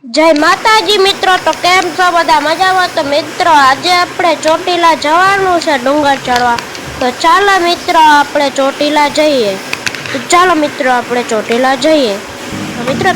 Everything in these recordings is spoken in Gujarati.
જય માતાજી મિત્રો, તો કેમ છો બધા મજામાં? તો મિત્રો આજે આપણે ચોટીલા જવાનું છે ડુંગર ચડવા. તો ચાલો મિત્રો આપણે ચોટીલા જઈએ. તો ચાલો મિત્રો આપણે ચોટીલા જઈએ. તો મિત્રો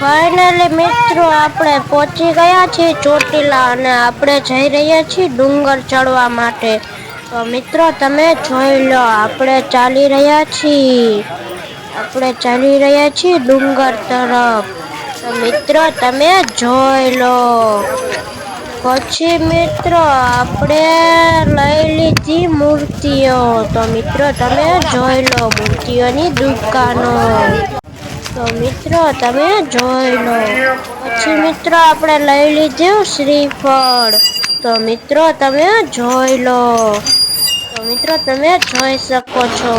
ફાઇનલી મિત્રો આપણે પહોંચી ગયા છીએ ચોટીલા અને આપણે જઈ રહ્યા છીએ ડુંગર ચડવા માટે. તો મિત્રો તમે જોઈ લો, આપણે ચાલી રહ્યા છીએ ડુંગર તરફ. તો મિત્રો તમે જોઈ લો. પછી મિત્રો આપણે લઈ લીધી મૂર્તિઓ. તો મિત્રો તમે જોઈ લો મૂર્તિઓની દુકાનો. તો મિત્રો તમે જોઈ લો. પછી મિત્રો આપણે લઈ લીધું શ્રીફળ. તો મિત્રો તમે જોઈ લો. તો મિત્રો તમે જોઈ શકો છો.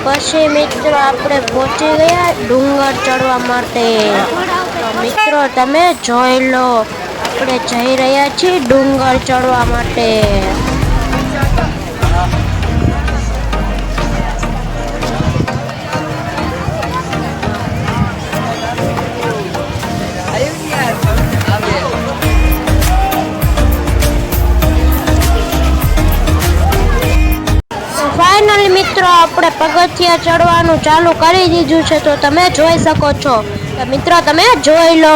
પછી મિત્રો આપણે પહોંચી ગયા ડુંગર ચડવા માટે. તો મિત્રો તમે જોઈ લો, આપણે જઈ રહ્યા છીએ ડુંગર ચડવા માટે. ફાઇનલી મિત્રો આપણે પગથિયા ચડવાનું ચાલુ કરી દીધું છે. તો તમે જોઈ શકો છો. તો મિત્રો તમે જોઈ લો.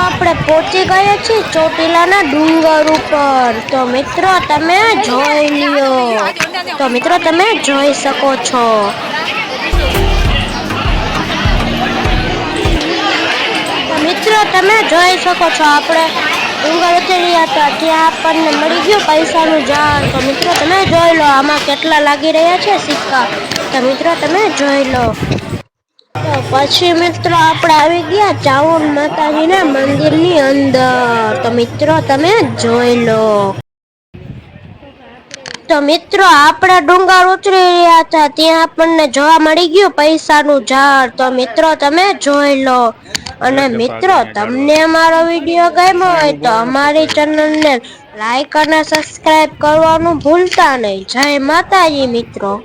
આપણે પહોંચી ગયા છીએ ચોટીલાના ડુંગર ઉપર. તો મિત્રો તમે જોઈ લ્યો. તો મિત્રો તમે જોઈ શકો છો. તો મિત્રો તમે જોઈ શકો છો આપણે ડુંગર ઉતર્યા હતા ત્યાં આપણને મળી ગયું પૈસાનું ઝાડ. તો મિત્રો તમે જોઈ લો આમાં કેટલા લાગી રહ્યા છે સિક્કા. તો મિત્રો તમે જોઈ લો. તો પછી મિત્રો આપણે આવી ગયા ચામુંડ માતાજીના મંદિરની અંદર. તો મિત્રો તમે જોઈ લો. તો મિત્રો આપણે ડુંગર ઉતરી રહ્યા હતા ત્યાં આપણને જોવા મળી ગયું પૈસાનું ઝાડ. તો મિત્રો તમે જોઈ લો. અને મિત્રો તમને અમારો વિડીયો ગમ્યો હોય તો અમારી ચેનલને લાઈક અને સબસ્ક્રાઇબ કરવાનું ભૂલતા નહીં. જય માતાજી મિત્રો.